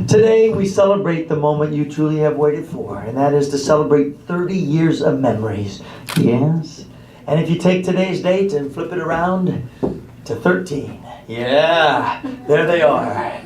Today we celebrate the moment you truly have waited for, and that is to celebrate 30 years of memories. Yes? And if you take today's date and flip it around to 13. Yeah, there they are.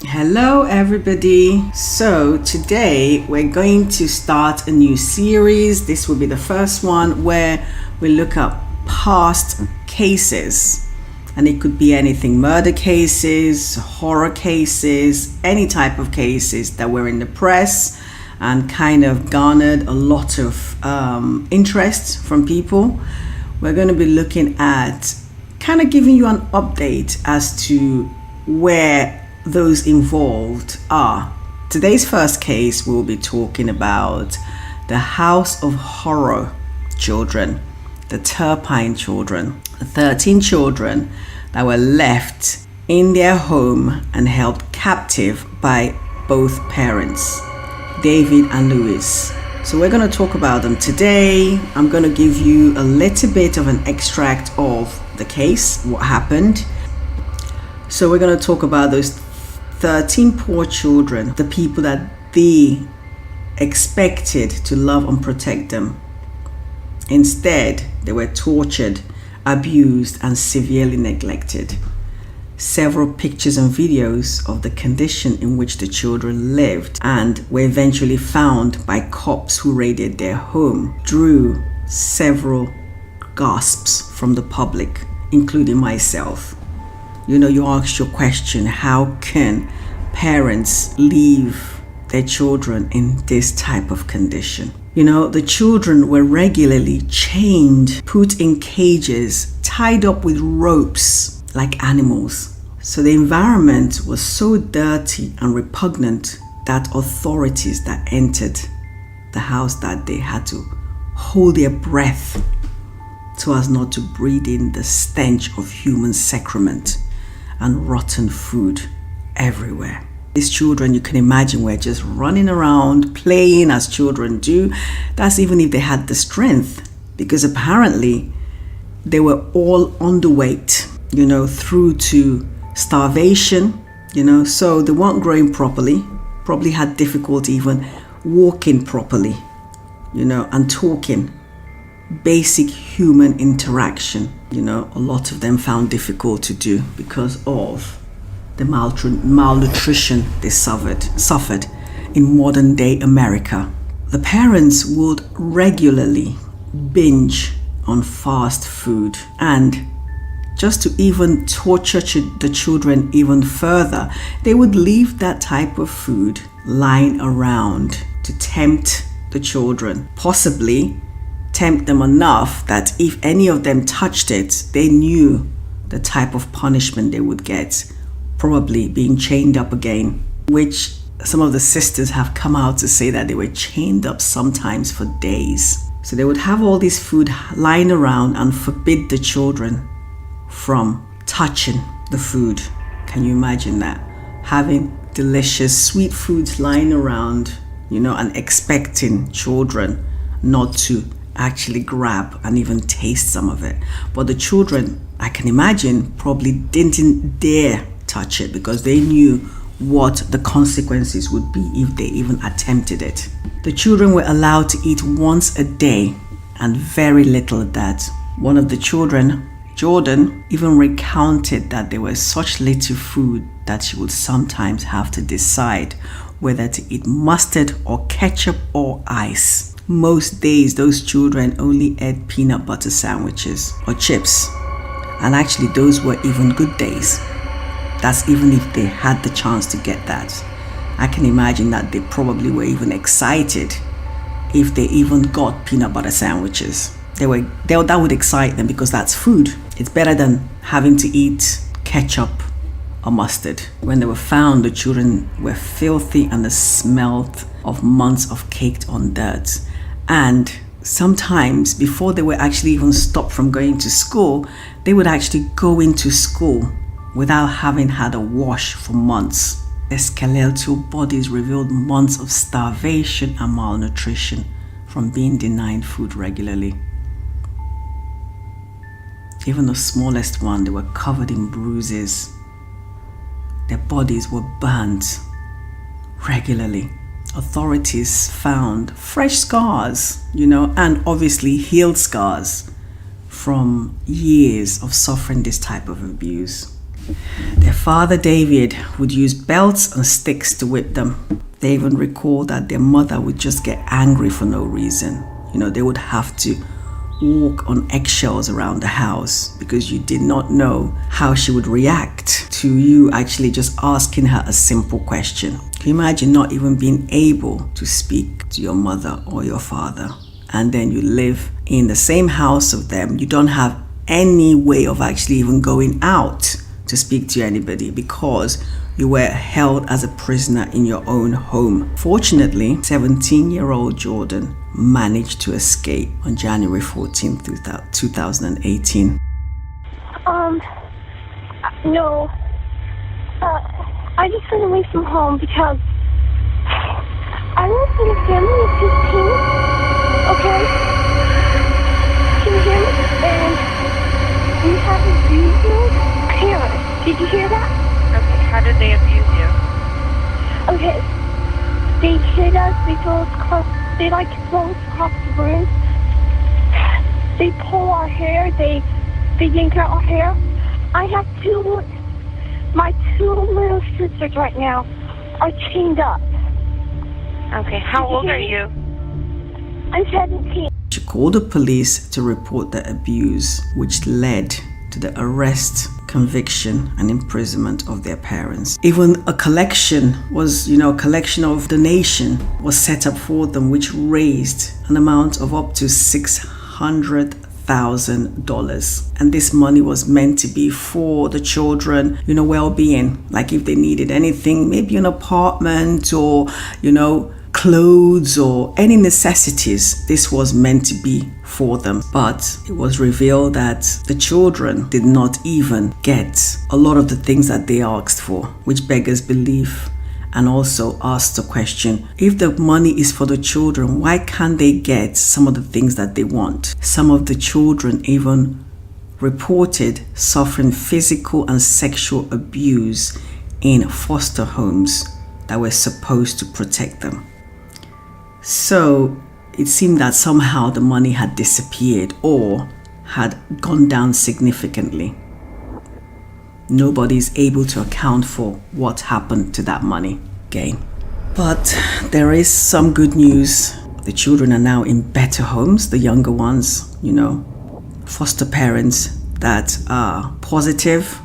Hello everybody. So today we're going to start a new series. This will be the first one where we look at past cases, and it could be anything: murder cases, horror cases, any type of cases that were in the press and kind of garnered a lot of interest from people. We're going to be looking at kind of giving you an update as to where those involved are. Today's first case, we'll be talking about the House of Horror children, the Turpin children, the 13 children that were left in their home and held captive by both parents, David and Louis. So we're going to talk about them today. I'm going to give you a little bit of an extract of the case, what happened. So we're going to talk about those 13 poor children, the people that they expected to love and protect them. Instead, they were tortured, abused, and severely neglected. Several pictures and videos of the condition in which the children lived and were eventually found by cops who raided their home drew several gasps from the public, including myself. You ask your question, how can parents leave their children in this type of condition? The children were regularly chained, put in cages, tied up with ropes like animals. So the environment was so dirty and repugnant that authorities that entered the house that day had to hold their breath so as not to breathe in the stench of human excrement and rotten food everywhere. These children, you can imagine, were just running around, playing as children do. That's even if they had the strength, because apparently they were all underweight, through to starvation, so they weren't growing properly, probably had difficulty even walking properly, and talking. Basic human interaction, a lot of them found difficult to do because of the malnutrition they suffered in modern day America. The parents would regularly binge on fast food, and just to even torture the children even further, they would leave that type of food lying around to tempt the children, possibly tempt them enough that if any of them touched it, they knew the type of punishment they would get, probably being chained up again, which some of the sisters have come out to say that they were chained up sometimes for days. So they would have all this food lying around and forbid the children from touching the food. Can you imagine that? Having delicious sweet foods lying around, and expecting children not to actually grab and even taste some of it. But the children, I can imagine, probably didn't dare touch it because they knew what the consequences would be if they even attempted it. The children were allowed to eat once a day, and very little at that. One of the children, Jordan, even recounted that there was such little food that she would sometimes have to decide whether to eat mustard or ketchup or ice. Most days, those children only ate peanut butter sandwiches or chips. And actually, those were even good days. That's even if they had the chance to get that. I can imagine that they probably were even excited if they even got peanut butter sandwiches. That would excite them because that's food. It's better than having to eat ketchup or mustard. When they were found, the children were filthy and the smell of months of caked on dirt. And sometimes before they were actually even stopped from going to school, they would actually go into school without having had a wash for months. Their skeletal bodies revealed months of starvation and malnutrition from being denied food regularly. Even the smallest one, they were covered in bruises. Their bodies were burnt regularly. Authorities found fresh scars, and obviously healed scars from years of suffering this type of abuse. Their father, David, would use belts and sticks to whip them. They even recalled that their mother would just get angry for no reason. They would have to walk on eggshells around the house because you did not know how she would react to you actually just asking her a simple question. Can you imagine not even being able to speak to your mother or your father? And then you live in the same house of them. You don't have any way of actually even going out to speak to anybody because you were held as a prisoner in your own home. Fortunately, 17-year-old Jordan managed to escape on January 14th, 2018. No. I just went away from home because I lived in a family of 15, okay? Can you hear me? And we have abusive parents. Did you hear that? Okay, how did they abuse you? Okay. They hit us, they throw us across, they like to throw us across the room. They pull our hair, they yank out our hair. I have my two little sisters right now are chained up. Okay, how old are you? I'm 17. She called the police to report the abuse, which led to the arrest, conviction, and imprisonment of their parents. Even a collection a collection of donation was set up for them, which raised an amount of up to $600,000. And this money was meant to be for the children, well-being. Like if they needed anything, maybe an apartment or, clothes or any necessities, this was meant to be for them. But it was revealed that the children did not even get a lot of the things that they asked for, which beggars belief, and also asked the question, if the money is for the children, why can't they get some of the things that they want? Some of the children even reported suffering physical and sexual abuse in foster homes that were supposed to protect them. So it seemed that somehow the money had disappeared or had gone down significantly. Nobody's able to account for what happened to that money again. But there is some good news. The children are now in better homes, the younger ones, foster parents that are positive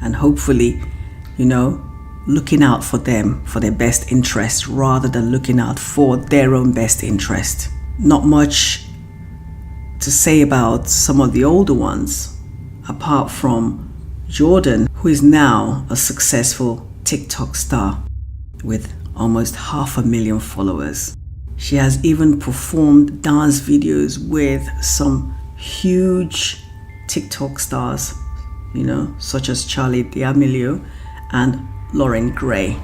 and hopefully, looking out for them, for their best interest, rather than looking out for their own best interest. Not much to say about some of the older ones, apart from Jordan, who is now a successful TikTok star with almost 500,000 followers. She has even performed dance videos with some huge TikTok stars, such as Charlie D'Amelio and Lauren Gray.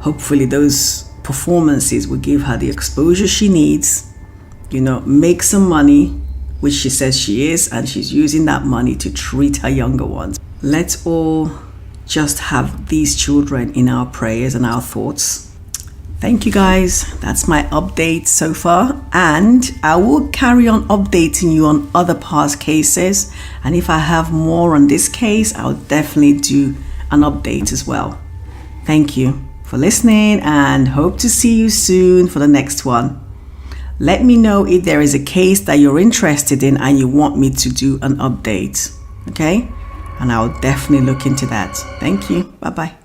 Hopefully those performances will give her the exposure she needs, make some money, which she says she is, and she's using that money to treat her younger ones. Let's all just have these children in our prayers and our thoughts. Thank you guys. That's my update so far, and I will carry on updating you on other past cases, and if I have more on this case, I'll definitely do an update as well. Thank you for listening and hope to see you soon for the next one. Let me know if there is a case that you're interested in and you want me to do an update, okay? And I'll definitely look into that. Thank you. Bye-bye.